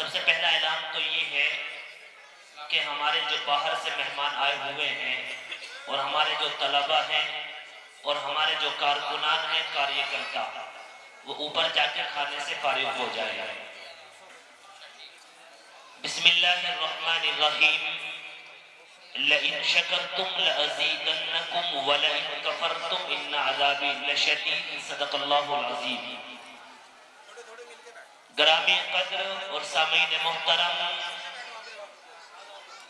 سب سے پہلا اعلان تو یہ ہے کہ ہمارے جو باہر سے مہمان آئے ہوئے ہیں اور ہمارے جو طلبہ ہیں اور ہمارے جو کارکنان ہیں کاریہ کرتا، وہ اوپر جا کے کھانے سے فارغ ہو جائے. بسم اللہ الرحمن الرحیم. لئن شکرتم لأزیدنکم ولئن کفرتم ان عذابی لشدید. صدق اللہ العظیم. گرامی قدر اور سامعین محترم،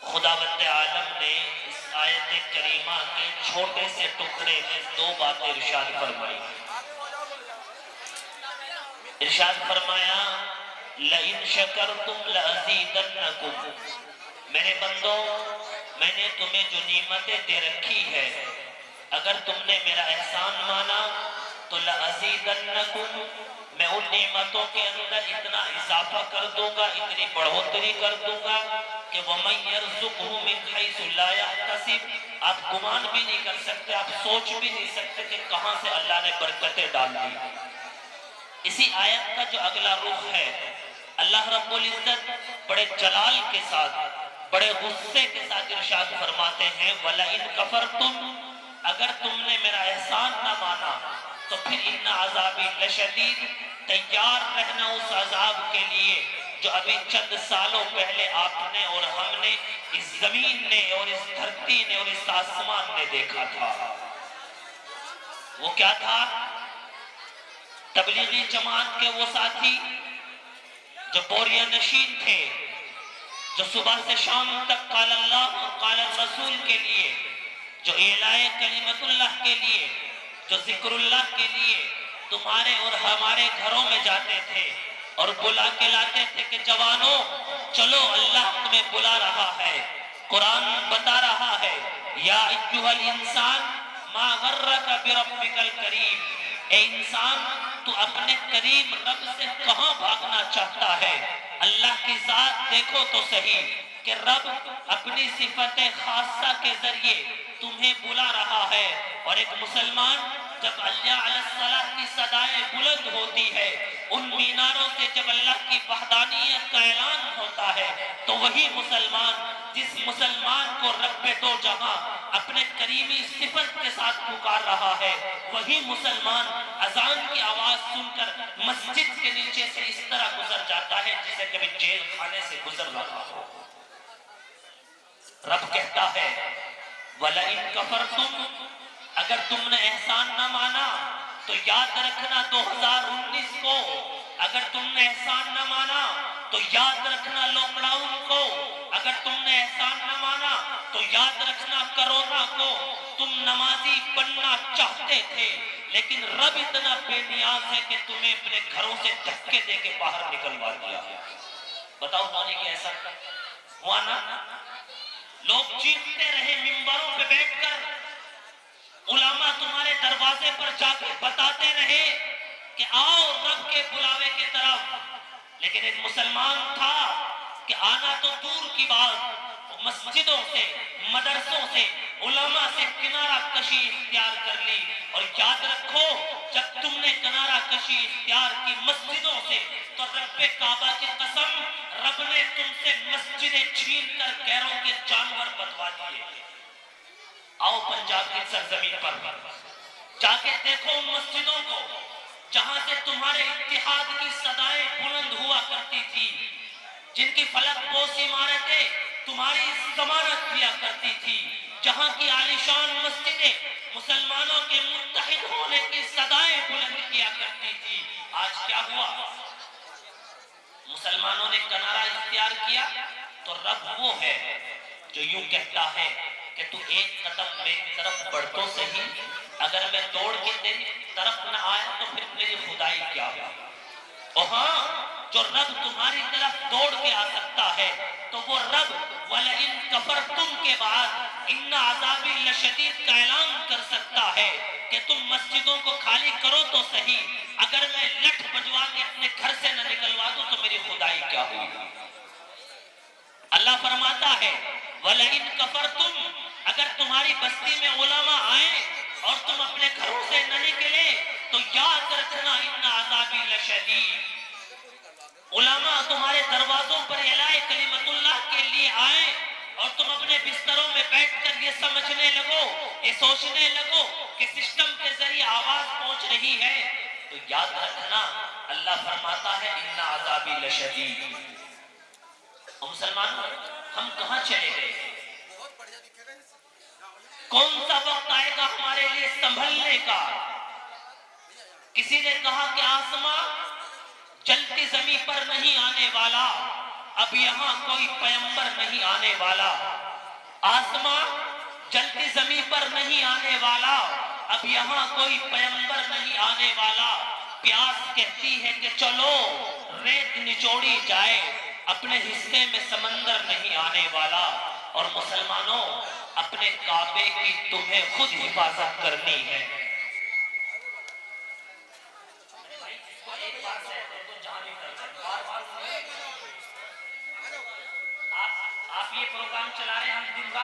خداوند عالم نے اس آیت کریمہ کے چھوٹے سے ٹکڑے میں دو باتیں ارشاد فرمائی. ارشاد فرمایا لئن شکرتم لأزیدنکم. میرے بندو، میں نے تمہیں جو نعمتیں دے رکھی ہے، اگر تم نے میرا احسان مانا تو لأزیدنکم، میں ان نعمتوں کے اندر اتنا اضافہ کر دوں گا، اتنی بڑھوتری کر دوں گا کہ وَمَن يَرْزُقْهُ مِنْ حَيْثُ لَا يَحْتَسِبْ. آپ گمان بھی نہیں کر سکتے، آپ سوچ بھی نہیں سکتے کہ کہاں سے اللہ نے برکتیں ڈال دی. اسی آیت کا جو اگلا رخ ہے، اللہ رب العزت بڑے جلال کے ساتھ، بڑے غصے کے ساتھ ارشاد فرماتے ہیں وَلَئِن كَفَرْتُمْ، اگر تم نے میرا احسان نہ مانا تو پھر ان عذابی لشدید. تیار رہنا اس عذاب کے لیے جو ابھی چند سالوں پہلے آپ نے اور ہم نے، اس زمین نے اور اس دھرتی نے اور اس آسمان نے دیکھا تھا. وہ کیا تھا؟ تبلیغی جماعت کے وہ ساتھی جو بوریہ نشین تھے، جو صبح سے شام تک قال اللہ اور قال الرسول کے لیے، جو اعلاء کلمت اللہ کے لیے، جو ذکر اللہ کے لیے تمہارے اور ہمارے گھروں میں جاتے تھے اور بلا کے لاتے تھے کہ جوانوں چلو اللہ تمہیں بلا رہا ہے، قرآن بتا رہا ہے یا ایھا الانسان ما غرک بربک الکریم. اے انسان، تو اپنے کریم رب سے کہاں بھاگنا چاہتا ہے؟ اللہ کی ذات دیکھو تو صحیح کہ رب اپنی صفت خاصہ کے ذریعے تمہیں بلا رہا ہے. اور ایک مسلمان جب اللہ علیہ الصلاۃ کی صدائیں بلند ہوتی ہے، ان میناروں سے جب اللہ کی وحدانیت کا اعلان ہوتا ہے، تو وہی مسلمان، جس مسلمان کو رب دو جہاں اپنے کریمی صفت کے ساتھ پکار رہا ہے، وہی مسلمان اذان کی آواز سن کر مسجد کے نیچے سے اس طرح گزر جاتا ہے جسے کبھی جیل خانے سے گزر رہا ہو. رب کہتا ہے وَلَئِن كَفَرْتُمْ، اگر تم نے احسان نہ مانا تو یاد رکھنا 2019 کو، اگر تم نے احسان نہ مانا تو یاد رکھنا لاک ڈاؤن کو، اگر تم نے احسان نہ مانا تو یاد رکھنا کرونا کو. تم نمازی بننا چاہتے تھے لیکن رب اتنا بے نیاز ہے کہ تمہیں اپنے گھروں سے دھکے دے کے باہر نکلوا دیا. بتاؤ ہونے کی ایسا ہوا نا؟ لوگ چیختے رہے منبروں پہ بیٹھ کر، علماء تمہارے دروازے پر جا کے بتاتے رہے کہ آؤ رب کے بلاوے کی طرف، لیکن ایک مسلمان تھا کہ آنا تو دور کی بات، مسجدوں سے، مدرسوں سے، علماء سے کنارہ کشی اختیار کر لی. اور یاد رکھو جب تم نے کنارہ کشی اختیار کی مسجدوں سے تو رب کعبہ کی قسم، رب نے تم سے مسجدیں چھین کر غیروں کے جانور بنوا دیے. آؤ پنجاب کی سرزمین پر جا کے دیکھو ان مسجدوں کو جہاں سے تمہارے اتحاد کی صدائیں بلند ہوا کرتی تھی، جن کی فلک پوش عمارتیں تمہاری ضمانت دیا کرتی تھی، جہاں کی عالیشان مسجدیں مسلمانوں کے متحد ہونے کی صدائیں بلند کیا کرتی تھی. آج کیا ہوا؟ مسلمانوں نے کنارہ اختیار کیا تو رب وہ ہے جو یوں کہتا ہے کہ تو ایک قدم میری طرف بڑھ تو صحیح، اگر میں دوڑ کے تیری طرف نہ آیا تو پھر میری خدائی کیا ہوا؟ اور ہاں، جو رب تمہاری طرف دوڑ کے آ سکتا ہے تو وہ رب وَلَئِن كَفَرْتُمْ کے بعد ان عذابی لشدید کا اعلان کر سکتا ہے کہ تم مسجدوں کو خالی کرو تو صحیح، اگر میں لٹھ بجوا کے اپنے گھر سے نہ نکلوا دوں تو میری خدائی کیا ہوگی؟ اللہ فرماتا ہے وَلَئِن كَفَرْتُمْ، اگر تمہاری بستی میں علماء آئیں اور تم اپنے گھروں سے نہ نکلے تو یاد رکھنا ان عذابی لشدید. علماء تمہارے دروازوں پر سوچنے لگو کہ سسٹم کے ذریعے آواز پہنچ رہی ہے تو یاد رکھنا اللہ فرماتا ہے ان عذابی لشدید. مسلمانوں ہم کہاں چلے گئے؟ کون سا وقت آئے گا ہمارے لیے سنبھلنے کا؟ کسی نے کہا کہ آسمان جلتی زمین پر نہیں آنے والا، اب یہاں کوئی پیغمبر نہیں آنے والا. آسمان جلتی زمین پر نہیں آنے والا، اب یہاں کوئی پیغمبر نہیں آنے والا. پیاس کہتی ہے کہ چلو ریت نچوڑی جائے، اپنے حصے میں سمندر نہیں آنے والا. اور مسلمانوں اپنے کعبے کی تمہیں خود حفاظت کرنی ہے. آپ یہ پروگرام چلا رہے ہیں، ہم دن رات